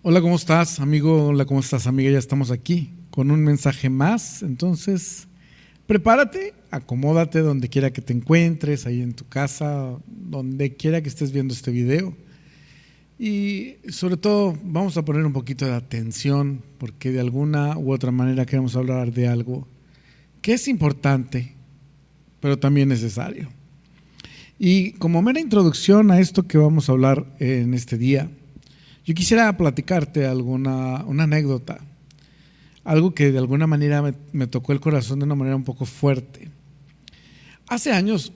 Hola, ¿cómo estás, amigo? Hola, ¿cómo estás, amiga? Ya estamos aquí con un mensaje más. Entonces, prepárate, acomódate donde quiera que te encuentres, ahí en tu casa, donde quiera que estés viendo este video. Y sobre todo, vamos a poner un poquito de atención, porque de alguna u otra manera queremos hablar de algo que es importante, pero también necesario. Y como mera introducción a esto que vamos a hablar en este día, yo quisiera platicarte una anécdota, algo que de alguna manera me tocó el corazón de una manera un poco fuerte. Hace años,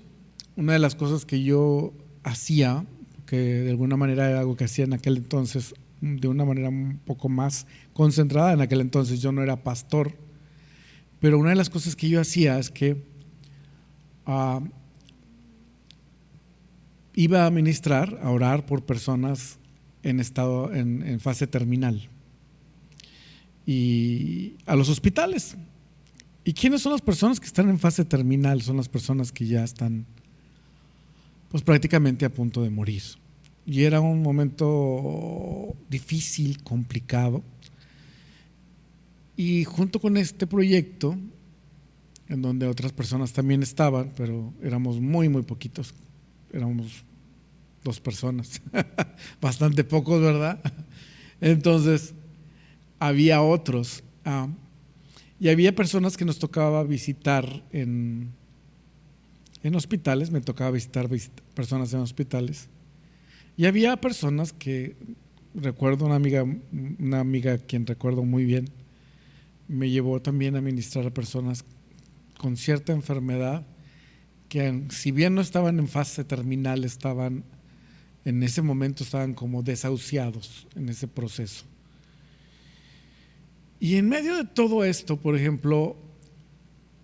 una de las cosas que yo hacía, que de alguna manera era algo que hacía en aquel entonces, de una manera un poco más concentrada, en aquel entonces yo no era pastor, pero una de las cosas que yo hacía es que uh, iba a ministrar, a orar por personas en fase terminal y a los hospitales. ¿Y quiénes son las personas que están en fase terminal? Son las personas que ya están pues prácticamente a punto de morir. Y era un momento difícil, complicado. Y junto con este proyecto, en donde otras personas también estaban, pero éramos muy, muy poquitos, éramos 2 personas, bastante pocos, ¿verdad? Entonces, había otros. Y había personas que nos tocaba visitar en hospitales, me tocaba visitar personas en hospitales. Y había personas que, recuerdo una amiga a quien recuerdo muy bien, me llevó también a ministrar a personas con cierta enfermedad que, si bien no estaban en fase terminal, estaban en ese momento, estaban como desahuciados en ese proceso. Y en medio de todo esto, por ejemplo,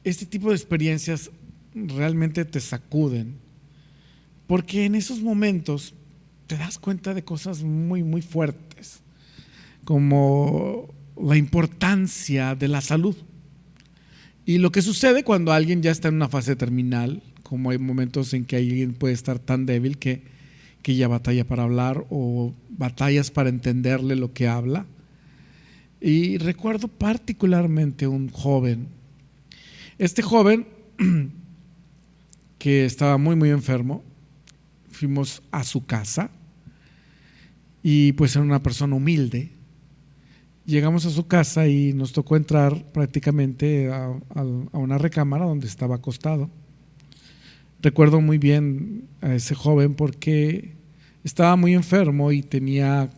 este tipo de experiencias realmente te sacuden, porque en esos momentos te das cuenta de cosas muy, muy fuertes, como la importancia de la salud. Y lo que sucede cuando alguien ya está en una fase terminal, como hay momentos en que alguien puede estar tan débil que ya batalla para hablar o batallas para entenderle lo que habla. Y recuerdo particularmente un joven. Este joven que estaba muy, muy enfermo, fuimos a su casa y pues era una persona humilde. Llegamos a su casa y nos tocó entrar prácticamente a una recámara donde estaba acostado. Recuerdo muy bien a ese joven porque estaba muy enfermo y tenía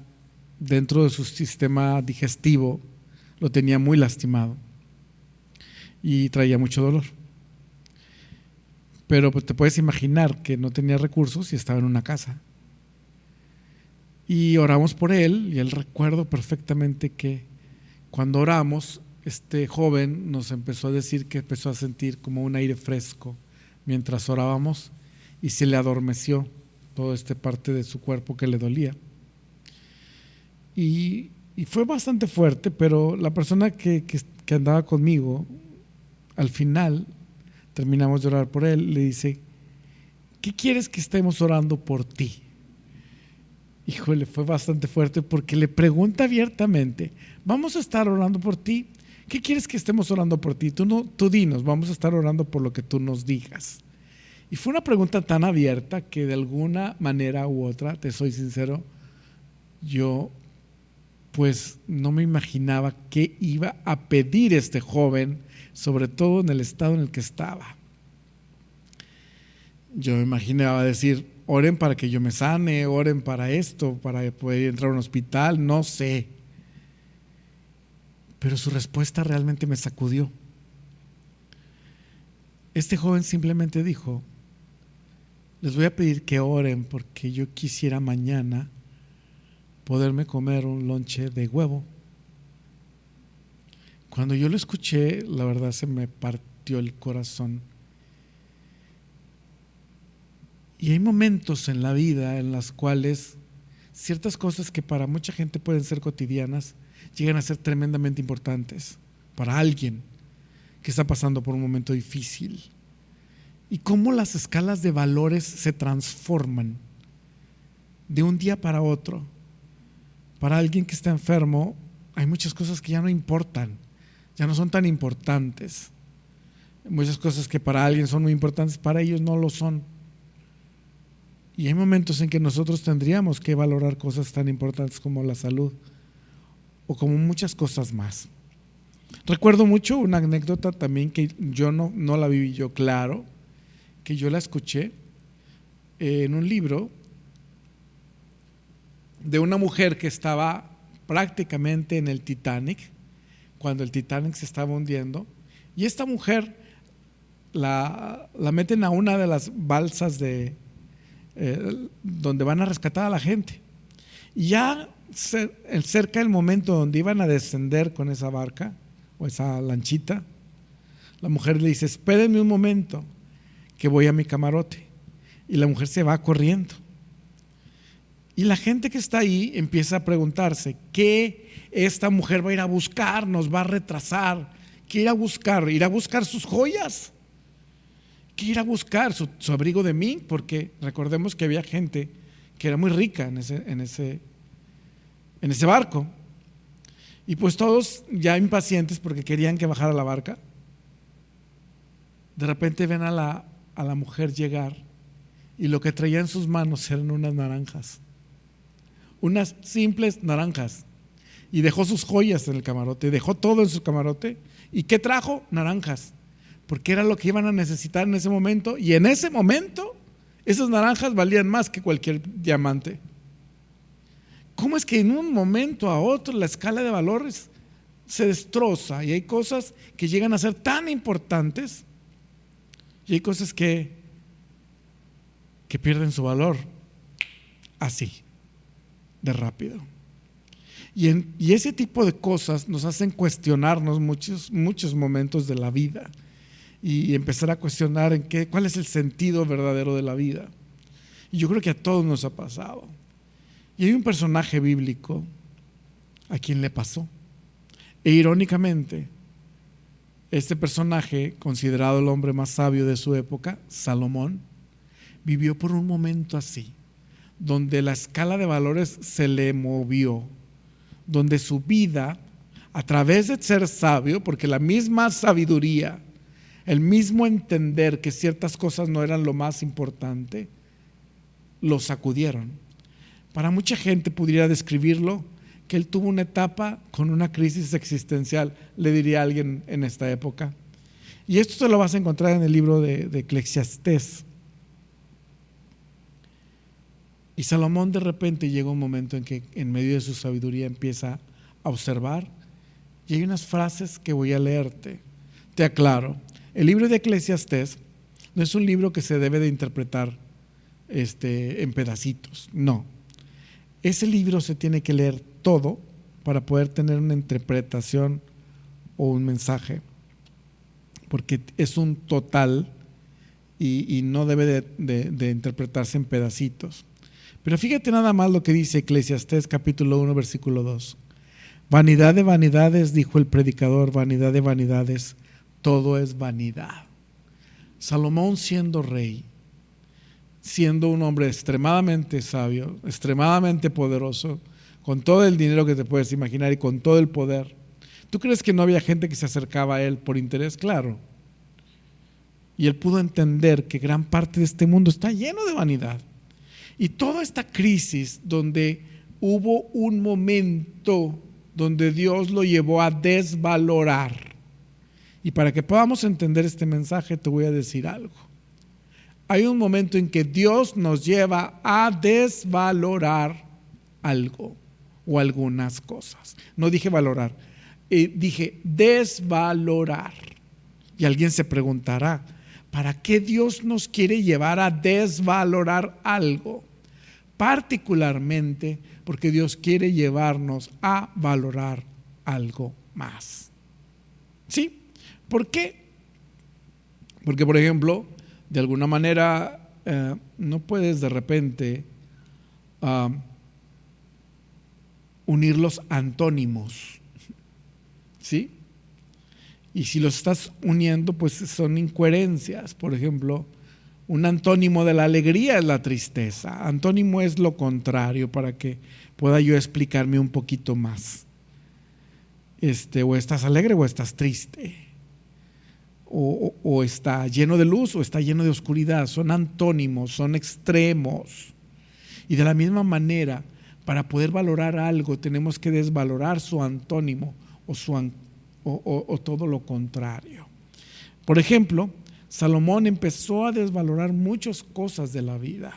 dentro de su sistema digestivo, lo tenía muy lastimado y traía mucho dolor. Pero pues, te puedes imaginar que no tenía recursos y estaba en una casa. Y oramos por él y él, recuerdo perfectamente que cuando oramos, este joven nos empezó a decir que empezó a sentir como un aire fresco mientras orábamos y se le adormeció toda esta parte de su cuerpo que le dolía. Y fue bastante fuerte, pero la persona que andaba conmigo, al final terminamos de orar por él, le dice: ¿qué quieres que estemos orando por ti? Híjole, fue bastante fuerte porque le pregunta abiertamente: vamos a estar orando por ti, ¿qué quieres que estemos orando por ti? Tú dinos, vamos a estar orando por lo que tú nos digas. Y fue una pregunta tan abierta que de alguna manera u otra, te soy sincero, yo pues no me imaginaba qué iba a pedir este joven, sobre todo en el estado en el que estaba. Yo me imaginaba decir: oren para que yo me sane, oren para esto, para poder entrar a un hospital, no sé. Pero su respuesta realmente me sacudió. Este joven simplemente dijo: les voy a pedir que oren porque yo quisiera mañana poderme comer un lonche de huevo. Cuando yo lo escuché, la verdad se me partió el corazón. Y hay momentos en la vida en los cuales ciertas cosas que para mucha gente pueden ser cotidianas llegan a ser tremendamente importantes para alguien que está pasando por un momento difícil. Y cómo las escalas de valores se transforman de un día para otro. Para alguien que está enfermo, hay muchas cosas que ya no importan, ya no son tan importantes. Muchas cosas que para alguien son muy importantes, para ellos no lo son. Y hay momentos en que nosotros tendríamos que valorar cosas tan importantes como la salud o como muchas cosas más. Recuerdo mucho una anécdota también que yo no la viví yo, claro, que yo la escuché en un libro de una mujer que estaba prácticamente en el Titanic, cuando el Titanic se estaba hundiendo, y esta mujer la meten a una de las balsas donde van a rescatar a la gente. Y ya cerca del momento donde iban a descender con esa barca o esa lanchita, la mujer le dice: espérenme un momento, que voy a mi camarote. Y la mujer se va corriendo. Y la gente que está ahí empieza a preguntarse: ¿qué esta mujer va a ir a buscar? Nos va a retrasar. ¿Qué irá a buscar? ¿Irá a buscar sus joyas? ¿Qué irá a buscar? ¿Su abrigo de mí? Porque recordemos que había gente que era muy rica en ese barco. Y pues todos ya impacientes porque querían que bajara la barca, de repente ven a la mujer llegar, y lo que traía en sus manos eran unas naranjas, unas simples naranjas. Y dejó sus joyas en el camarote, dejó todo en su camarote. ¿Y qué trajo? Naranjas, porque era lo que iban a necesitar en ese momento. Y en ese momento esas naranjas valían más que cualquier diamante. ¿Cómo es que en un momento a otro la escala de valores se destroza y hay cosas que llegan a ser tan importantes y hay cosas que pierden su valor así, de rápido? Y ese tipo de cosas nos hacen cuestionarnos muchos momentos de la vida y empezar a cuestionar cuál es el sentido verdadero de la vida. Y yo creo que a todos nos ha pasado. Y hay un personaje bíblico a quien le pasó. E irónicamente, este personaje, considerado el hombre más sabio de su época, Salomón, vivió por un momento así, donde la escala de valores se le movió, donde su vida, a través de ser sabio, porque la misma sabiduría, el mismo entender que ciertas cosas no eran lo más importante, lo sacudieron. Para mucha gente pudiera describirlo que él tuvo una etapa con una crisis existencial, le diría a alguien en esta época. Y esto te lo vas a encontrar en el libro de Eclesiastés. Y Salomón de repente llega un momento en que en medio de su sabiduría empieza a observar, y hay unas frases que voy a leerte. Te aclaro, el libro de Eclesiastés no es un libro que se debe de interpretar en pedacitos, no. Ese libro se tiene que leer todo para poder tener una interpretación o un mensaje, porque es un total y no debe de interpretarse en pedacitos. Pero fíjate nada más lo que dice Eclesiastés capítulo 1 versículo 2. Vanidad de vanidades, dijo el predicador, vanidad de vanidades, todo es vanidad. Salomón, siendo rey, siendo un hombre extremadamente sabio, extremadamente poderoso, con todo el dinero que te puedes imaginar y con todo el poder, ¿tú crees que no había gente que se acercaba a él por interés? Claro. Y él pudo entender que gran parte de este mundo está lleno de vanidad. Y toda esta crisis donde hubo un momento donde Dios lo llevó a desvalorar. Y para que podamos entender este mensaje te voy a decir algo. Hay un momento en que Dios nos lleva a desvalorar algo o algunas cosas. No dije valorar, dije desvalorar. Y alguien se preguntará, ¿para qué Dios nos quiere llevar a desvalorar algo? Particularmente porque Dios quiere llevarnos a valorar algo más. ¿Sí? ¿Por qué? Porque, por ejemplo, de alguna manera no puedes de repente unir los antónimos, ¿sí? Y si los estás uniendo, pues son incoherencias. Por ejemplo, un antónimo de la alegría es la tristeza. Antónimo es lo contrario, para que pueda yo explicarme un poquito más. O estás alegre o estás triste. O está lleno de luz o está lleno de oscuridad. Son antónimos, son extremos. Y de la misma manera, para poder valorar algo, tenemos que desvalorar su antónimo o todo lo contrario. Por ejemplo, Salomón empezó a desvalorar muchas cosas de la vida.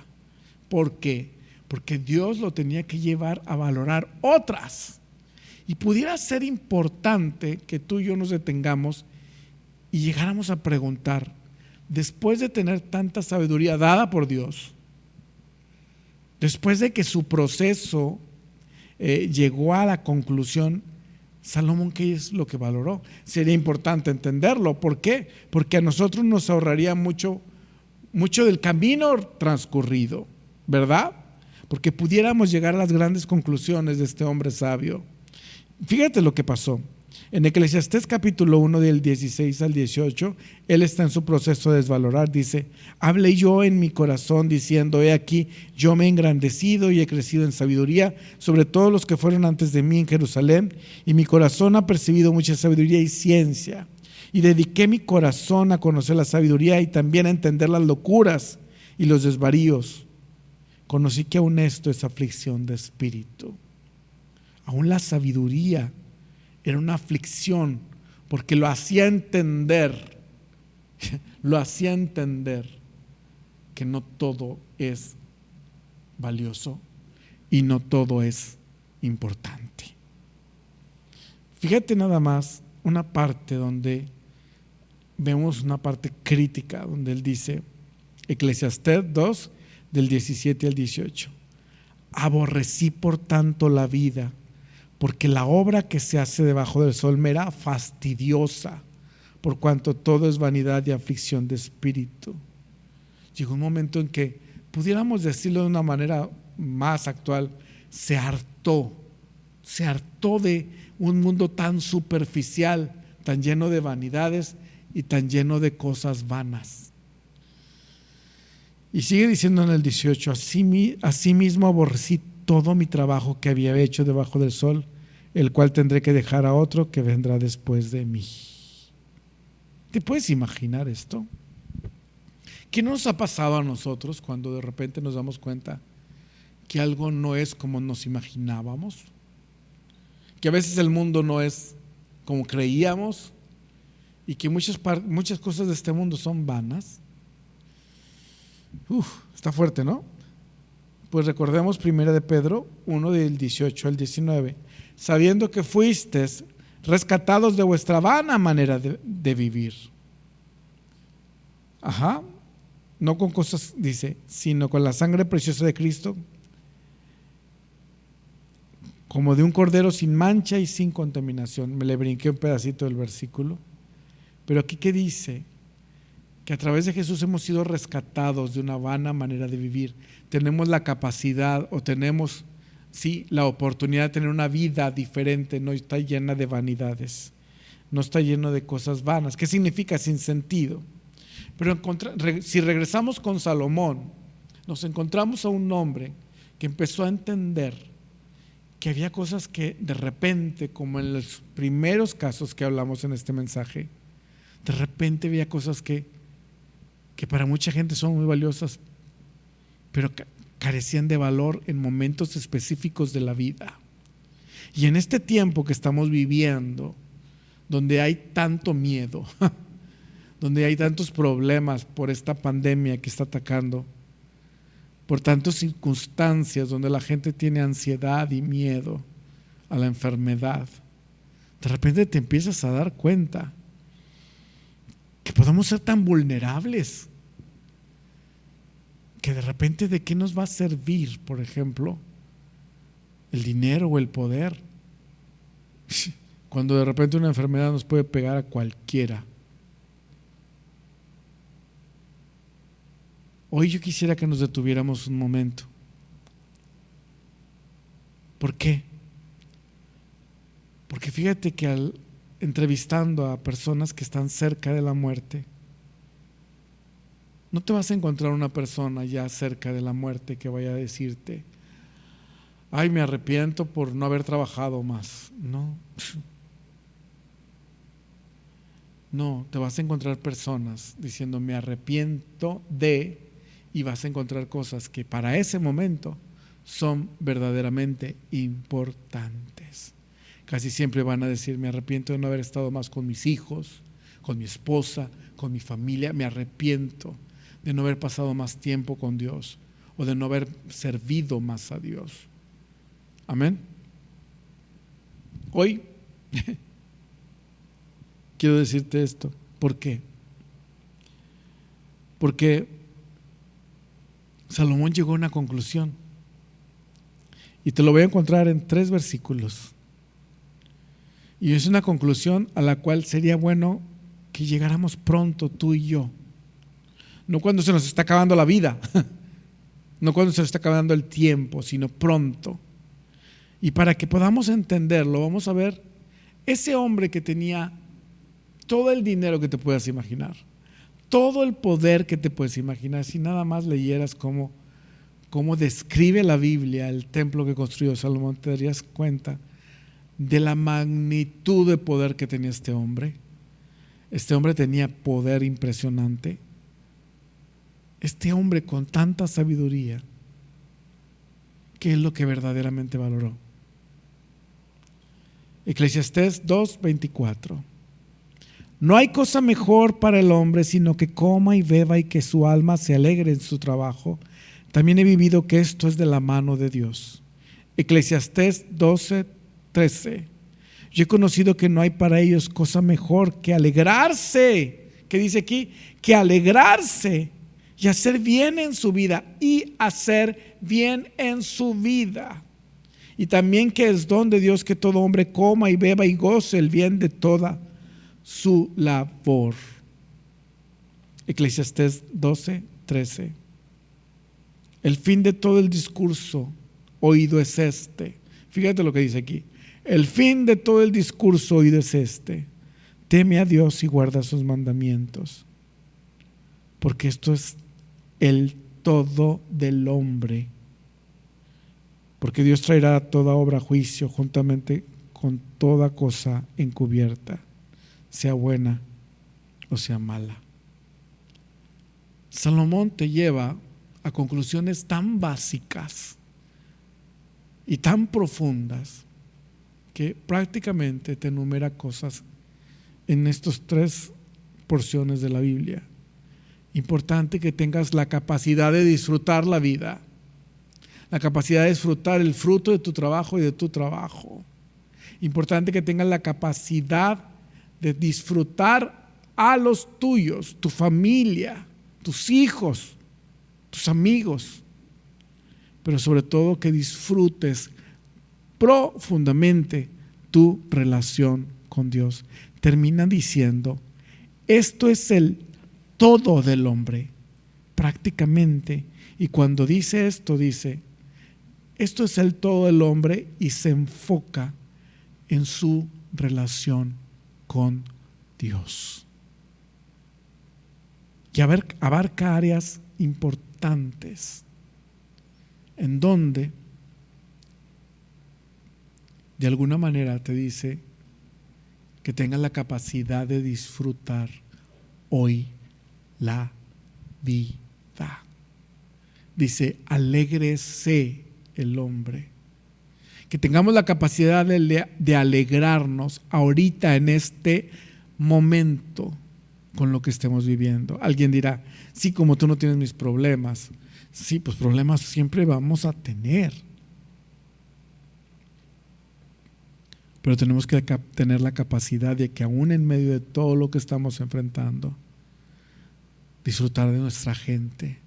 ¿Por qué? Porque Dios lo tenía que llevar a valorar otras. Y pudiera ser importante que tú y yo nos detengamos y llegáramos a preguntar, después de tener tanta sabiduría dada por Dios, después de que su proceso llegó a la conclusión, Salomón, ¿qué es lo que valoró? Sería importante entenderlo. ¿Por qué? Porque a nosotros nos ahorraría mucho del camino transcurrido, ¿verdad? Porque pudiéramos llegar a las grandes conclusiones de este hombre sabio. Fíjate lo que pasó. En Eclesiastés capítulo 1 del 16 al 18, él está en su proceso de desvalorar. Dice: hablé yo en mi corazón diciendo, he aquí, yo me he engrandecido y he crecido en sabiduría sobre todos los que fueron antes de mí en Jerusalén, y mi corazón ha percibido mucha sabiduría y ciencia, y dediqué mi corazón a conocer la sabiduría y también a entender las locuras y los desvaríos. Conocí que aún esto es aflicción de espíritu. Aún la sabiduría era una aflicción, porque lo hacía entender que no todo es valioso y no todo es importante. Fíjate nada más una parte donde vemos una parte crítica, donde él dice, Eclesiastés 2 del 17 al 18: aborrecí por tanto la vida, porque la obra que se hace debajo del sol me era fastidiosa, por cuanto todo es vanidad y aflicción de espíritu. Llegó un momento en que, pudiéramos decirlo de una manera más actual, se hartó de un mundo tan superficial, tan lleno de vanidades y tan lleno de cosas vanas. Y sigue diciendo en el 18: asimismo aborrecí todo mi trabajo que había hecho debajo del sol, el cual tendré que dejar a otro que vendrá después de mí. ¿Te puedes imaginar esto? ¿Qué nos ha pasado a nosotros cuando de repente nos damos cuenta que algo no es como nos imaginábamos? Que a veces el mundo no es como creíamos y que muchas cosas de este mundo son vanas. Está fuerte, ¿no? Pues recordemos 1 de Pedro 1 del 18 al 19: sabiendo que fuisteis rescatados de vuestra vana manera de vivir. No con cosas, dice, sino con la sangre preciosa de Cristo, como de un cordero sin mancha y sin contaminación. Me le brinqué un pedacito del versículo, pero aquí ¿qué dice? Que a través de Jesús hemos sido rescatados de una vana manera de vivir. Tenemos la capacidad o tenemos la oportunidad de tener una vida diferente, no está llena de vanidades, no está lleno de cosas vanas. ¿Qué significa? Sin sentido. Pero si regresamos con Salomón, nos encontramos a un hombre que empezó a entender que había cosas que de repente, como en los primeros casos que hablamos en este mensaje, de repente había cosas que para mucha gente son muy valiosas, pero carecían de valor en momentos específicos de la vida. Y en este tiempo que estamos viviendo, donde hay tanto miedo, donde hay tantos problemas por esta pandemia que está atacando, por tantas circunstancias donde la gente tiene ansiedad y miedo a la enfermedad, de repente te empiezas a dar cuenta que podemos ser tan vulnerables, que de repente ¿de qué nos va a servir, por ejemplo, el dinero o el poder? Cuando de repente una enfermedad nos puede pegar a cualquiera. Hoy yo quisiera que nos detuviéramos un momento. ¿Por qué? Porque fíjate que entrevistando a personas que están cerca de la muerte, no te vas a encontrar una persona ya cerca de la muerte que vaya a decirte: ay, me arrepiento por no haber trabajado más. No, te vas a encontrar personas diciendo: me arrepiento de, y vas a encontrar cosas que para ese momento son verdaderamente importantes. Casi siempre van a decir: me arrepiento de no haber estado más con mis hijos, con mi esposa, con mi familia. Me arrepiento de no haber pasado más tiempo con Dios, o de no haber servido más a Dios. Amén. Hoy quiero decirte esto. ¿Por qué? Porque Salomón llegó a una conclusión, y te lo voy a encontrar en 3 versículos. Y es una conclusión a la cual sería bueno que llegáramos pronto, tú y yo. No cuando se nos está acabando la vida, no cuando se nos está acabando el tiempo, sino pronto. Y para que podamos entenderlo, vamos a ver ese hombre que tenía todo el dinero que te puedas imaginar, todo el poder que te puedes imaginar. Si nada más leyeras cómo describe la Biblia el templo que construyó Salomón, te darías cuenta de la magnitud de poder que tenía este hombre. Este hombre tenía poder impresionante. Este hombre con tanta sabiduría, ¿qué es lo que verdaderamente valoró? Eclesiastés 2:24. No hay cosa mejor para el hombre sino que coma y beba y que su alma se alegre en su trabajo. También he vivido que esto es de la mano de Dios. Eclesiastés 12:13. Yo he conocido que no hay para ellos cosa mejor que alegrarse. ¿Qué dice aquí? Que alegrarse y hacer bien en su vida, y hacer bien en su vida. Y también que es don de Dios que todo hombre coma y beba y goce el bien de toda su labor. Eclesiastés 12:13. El fin de todo el discurso oído es este. Fíjate lo que dice aquí. El fin de todo el discurso oído es este: teme a Dios y guarda sus mandamientos, porque esto es el todo del hombre. Porque Dios traerá toda obra a juicio juntamente con toda cosa encubierta, sea buena o sea mala. Salomón te lleva a conclusiones tan básicas y tan profundas que prácticamente te enumera cosas en estas 3 porciones de la Biblia. Importante que tengas la capacidad de disfrutar la vida, la capacidad de disfrutar el fruto de tu trabajo y de tu trabajo. Importante que tengas la capacidad de disfrutar a los tuyos, tu familia, tus hijos, tus amigos, pero sobre todo que disfrutes profundamente tu relación con Dios. Termina diciendo: esto es el todo del hombre, prácticamente. Y cuando dice esto, dice: esto es el todo del hombre, y se enfoca en su relación con Dios. Y abarca áreas importantes en donde de alguna manera te dice que tengas la capacidad de disfrutar hoy la vida. Dice: alégrese el hombre. Que tengamos la capacidad de alegrarnos ahorita, en este momento, con lo que estemos viviendo. Alguien dirá: sí, como tú no tienes mis problemas. Sí, pues problemas siempre vamos a tener, pero tenemos que tener la capacidad de que aún en medio de todo lo que estamos enfrentando, disfrutar de nuestra gente,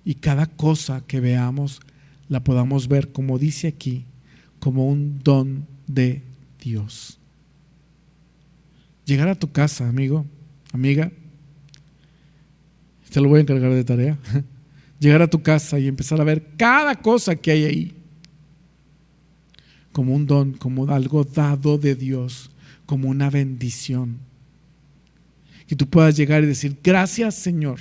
y cada cosa que veamos la podamos ver, como dice aquí, como un don de Dios. Llegar a tu casa, amigo, amiga, te lo voy a encargar de tarea. Llegar a tu casa y empezar a ver cada cosa que hay ahí como un don, como algo dado de Dios, como una bendición. Que tú puedas llegar y decir: gracias, Señor,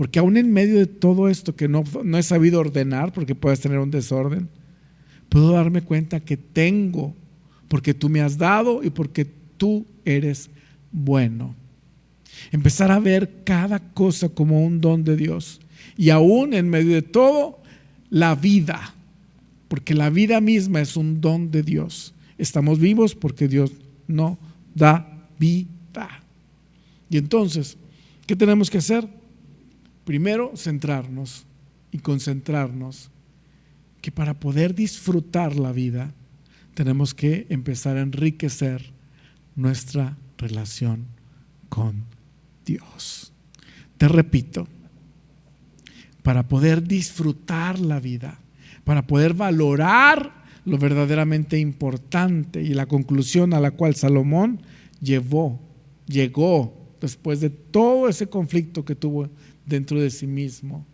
Porque aún en medio de todo esto que no he sabido ordenar, porque puedes tener un desorden, puedo darme cuenta que tengo, porque tú me has dado y porque tú eres bueno. Empezar a ver cada cosa como un don de Dios. Y aún en medio de todo, la vida, porque la vida misma es un don de Dios. Estamos vivos porque Dios no da vida. Y entonces, ¿qué tenemos que hacer? Primero, centrarnos y concentrarnos que para poder disfrutar la vida tenemos que empezar a enriquecer nuestra relación con Dios. Te repito, para poder disfrutar la vida, para poder valorar lo verdaderamente importante, y la conclusión a la cual Salomón llegó después de todo ese conflicto que tuvo dentro de sí mismo,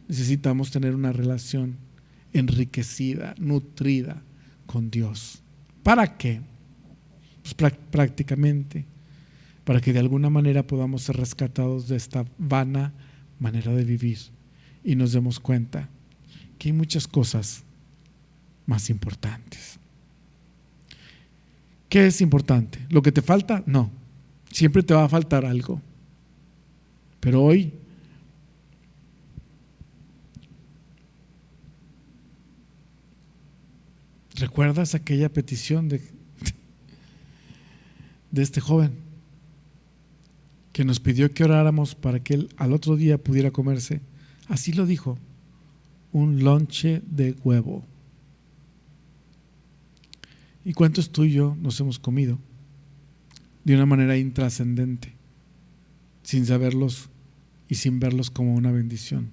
necesitamos tener una relación enriquecida, nutrida con Dios. ¿Para qué? Pues prácticamente para que de alguna manera podamos ser rescatados de esta vana manera de vivir y nos demos cuenta que hay muchas cosas más importantes. ¿Qué es importante? ¿Lo que te falta? No, siempre te va a faltar algo. Pero hoy ¿recuerdas aquella petición de este joven que nos pidió que oráramos para que él al otro día pudiera comerse? Así lo dijo, un lonche de huevo. ¿Y cuántos tú y yo nos hemos comido de una manera intrascendente, sin saberlos y sin verlos como una bendición?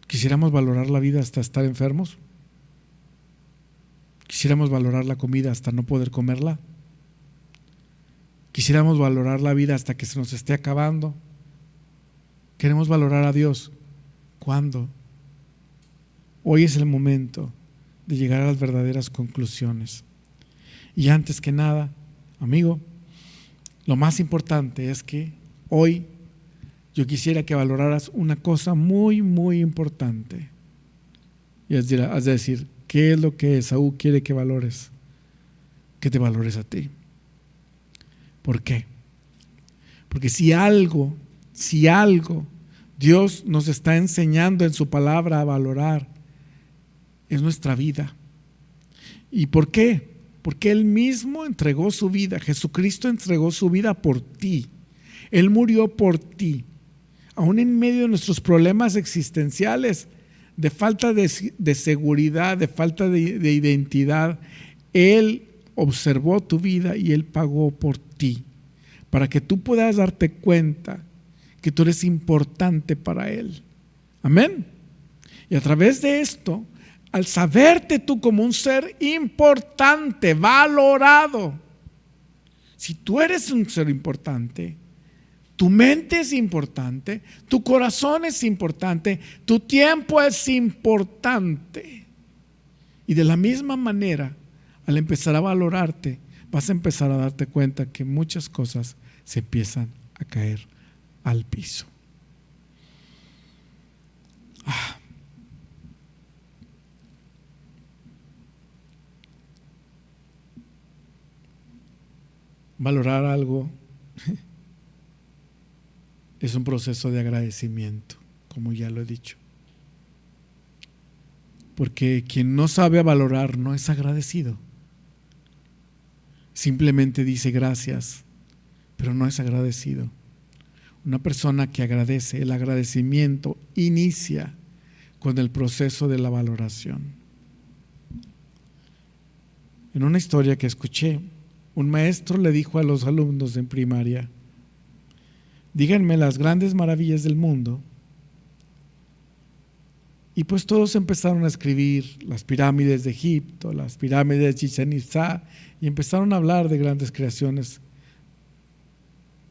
¿Quisiéramos valorar la vida hasta estar enfermos? ¿Quisiéramos valorar la comida hasta no poder comerla? ¿Quisiéramos valorar la vida hasta que se nos esté acabando? ¿Queremos valorar a Dios? ¿Cuándo? Hoy es el momento de llegar a las verdaderas conclusiones. Y antes que nada, amigo, lo más importante es que hoy yo quisiera que valoraras una cosa muy, muy importante. Y has de decir, ¿qué es lo que Esaú quiere que valores? Que te valores a ti. ¿Por qué? Porque si algo Dios nos está enseñando en su palabra a valorar, es nuestra vida. ¿Y por qué? Porque Él mismo entregó su vida. Jesucristo entregó su vida por ti. Él murió por ti. Aún en medio de nuestros problemas existenciales, de falta de seguridad, de falta de identidad, Él observó tu vida y Él pagó por ti, para que tú puedas darte cuenta que tú eres importante para Él. Amén. Y a través de esto, al saberte tú como un ser importante, valorado, si tú eres un ser importante, tu mente es importante, tu corazón es importante, tu tiempo es importante. Y de la misma manera, al empezar a valorarte, vas a empezar a darte cuenta que muchas cosas se empiezan a caer al piso. Valorar algo es un proceso de agradecimiento, como ya lo he dicho. Porque quien no sabe valorar no es agradecido. Simplemente dice gracias, pero no es agradecido. Una persona que agradece, el agradecimiento inicia con el proceso de la valoración. En una historia que escuché, un maestro le dijo a los alumnos en primaria: díganme las grandes maravillas del mundo. Y pues todos empezaron a escribir las pirámides de Egipto, las pirámides de Chichén Itzá, y empezaron a hablar de grandes creaciones.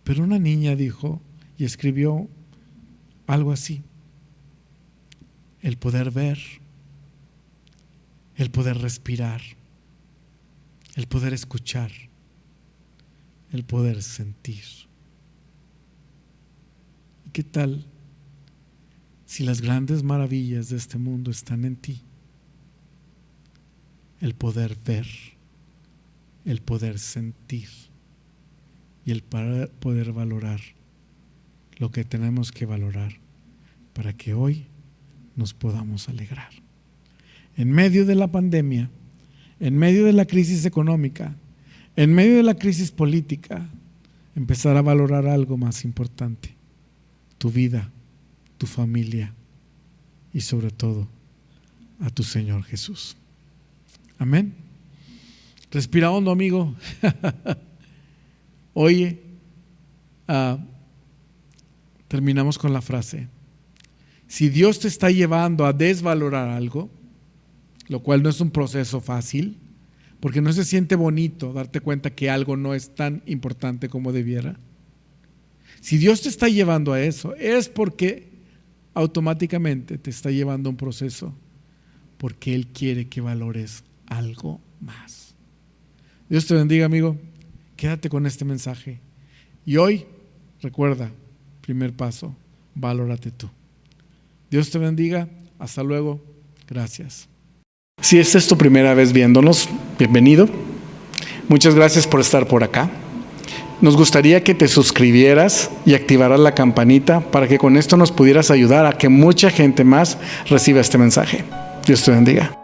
Pero una niña dijo y escribió algo así: el poder ver, el poder respirar, el poder escuchar, el poder sentir. qué tal si las grandes maravillas de este mundo están en ti? El poder ver, el poder sentir y el poder valorar lo que tenemos que valorar para que hoy nos podamos alegrar. En medio de la pandemia, en medio de la crisis económica, en medio de la crisis política, empezar a valorar algo más importante: tu vida, tu familia y sobre todo a tu Señor Jesús. Amén. Respira hondo, amigo. Oye, terminamos con la frase: si Dios te está llevando a desvalorar algo, lo cual no es un proceso fácil, porque no se siente bonito darte cuenta que algo no es tan importante como debiera. Si Dios te está llevando a eso, es porque automáticamente te está llevando a un proceso, porque Él quiere que valores algo más. Dios te bendiga, amigo. Quédate con este mensaje. Y hoy, recuerda, primer paso, valórate tú. Dios te bendiga. Hasta luego. Gracias. Si esta es tu primera vez viéndonos, bienvenido. Muchas gracias por estar por acá. Nos gustaría que te suscribieras y activaras la campanita para que con esto nos pudieras ayudar a que mucha gente más reciba este mensaje. Dios te bendiga.